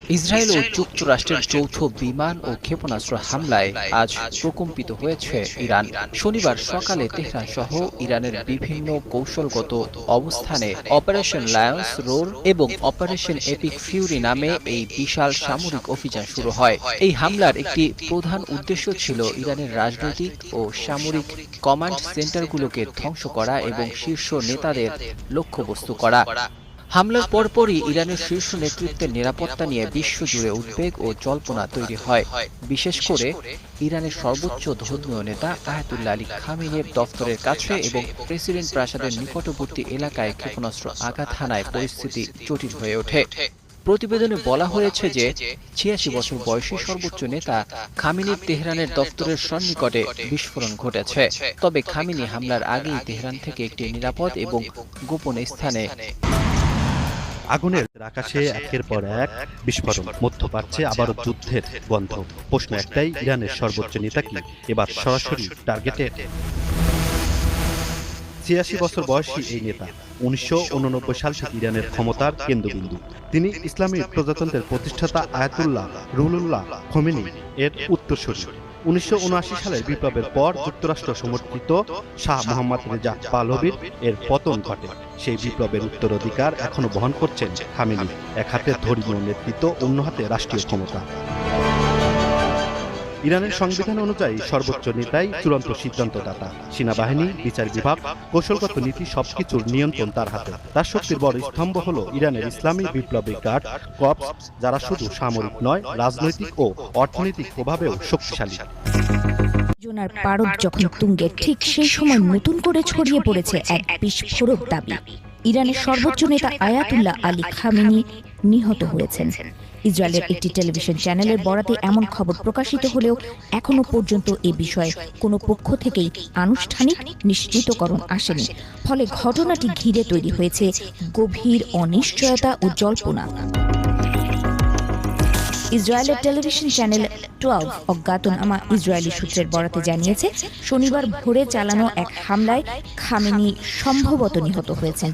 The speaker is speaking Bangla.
ইসরায়েল ও যুক্তরাষ্ট্রের যৌথ বিমান ও ক্ষেপণাস্ত্র হামলায় আজ প্রকম্পিত হয়েছে ইরান। শনিবার সকালে তেহরান সহ ইরানের বিভিন্ন কৌশলগত অবস্থানে অপারেশন লায়ন্স রোর এবং অপারেশন এপিক ফিউরি নামে এই বিশাল সামরিক অভিযান শুরু হয়। এই হামলার একটি প্রধান উদ্দেশ্য ছিল ইরানের রাজনৈতিক ও সামরিক কমান্ড সেন্টারগুলোকে ধ্বংস করা এবং শীর্ষ নেতাদের লক্ষ্যবস্তু করা। হামলার পরপরই ইরানের শীর্ষ নেতৃত্বের নিরাপত্তা নিয়ে বিশ্বজুড়ে উদ্বেগ ও জল্পনা তৈরি হয়। বিশেষ করে ইরানের সর্বোচ্চ ধর্মীয় নেতা আয়াতুল্লাহ আলী খামেনির দফতরের কাছে এবং প্রেসিডেন্ট প্রাসাদের নিকটবর্তী এলাকায় ক্ষেপণাস্ত্র আঘাত হানায় পরিস্থিতি জটিল হয়ে ওঠে। প্রতিবেদনে বলা হয়েছে যে ৮৬ বছর বয়সী সর্বোচ্চ নেতা খামেনির তেহরানের দফতরের সন্নিকটে বিস্ফোরণ ঘটেছে। তবে খামেনি হামলার আগেই তেহরান থেকে একটি নিরাপদ এবং গোপন স্থানে আগুনের আকাশে একের পর এক বিস্ফোরণ, মধ্যপ্রাচ্যে আবারও যুদ্ধের গন্ধ। প্রশ্ন একটাই, ইরানের সর্বোচ্চ নেতা কি এবার সরাসরি টার্গেটে? ৮৬ বছর বয়সী এই নেতা ১৯৮৯ সাল থেকে ইরানের ক্ষমতার কেন্দ্রবিন্দু। তিনি ইসলামী প্রজাতন্ত্রের প্রতিষ্ঠাতা আয়াতুল্লাহ রুহুল্লাহ খোমেনি এর উত্তরসূরি। ১৯৭৯ সালের বিপ্লবের পর যুক্তরাষ্ট্র সমর্থিত শাহ মোহাম্মদ রেজা পাহলভীর এর পতন ঘটে। সেই বিপ্লবের উত্তরাধিকার এখনো বহন করছেন খামেনি, এক হাতে ধর্মীয় নেতৃত্ব, অন্য হাতে রাষ্ট্রীয় ক্ষমতা। ইরানের সংবিধান অনুযায়ী সর্বোচ্চ নেতাই চূড়ান্ত সিদ্ধান্তদাতা। সেনাবাহিনী, বিচার বিভাগ, কৌশলগত নীতি সবকিছুর নিয়ন্ত্রণ তার হাতে। তার শক্তির বড় স্তম্ভ হল ইরানের ইসলামী বিপ্লবী গার্ড কর্পস, যারা শুধু সামরিক নয়, রাজনৈতিক ও অর্থনৈতিক প্রভাবেও শক্তিশালী। জোনার পারদ যখন তুঙ্গে, ঠিক সেই সময় নতুন করে ছড়িয়ে পড়েছে এক বিস্ফোরক দাবি। ইরানের সর্বোচ্চ নেতা আয়াতুল্লাহ আলী খামেনি নিহত হয়েছেন। ইসরায়েলের একটি টেলিভিশন চ্যানেলের বরাতে এমন খবর প্রকাশিত হলেও এখনো পর্যন্ত এ বিষয়ে কোনো পক্ষ থেকেই আনুষ্ঠানিক নিশ্চিতকরণ আসেনি। ফলে ঘটনাটি ঘিরে তৈরি হয়েছে গভীর অনিশ্চয়তা ও জল্পনা। ইসরায়েলের টেলিভিশন চ্যানেল 12 অজ্ঞাতনামা ইসরায়েলি সূত্রের বরাতে জানিয়েছে, শনিবার ভোরে চালানো এক হামলায় খামেনি সম্ভবত নিহত হয়েছেন।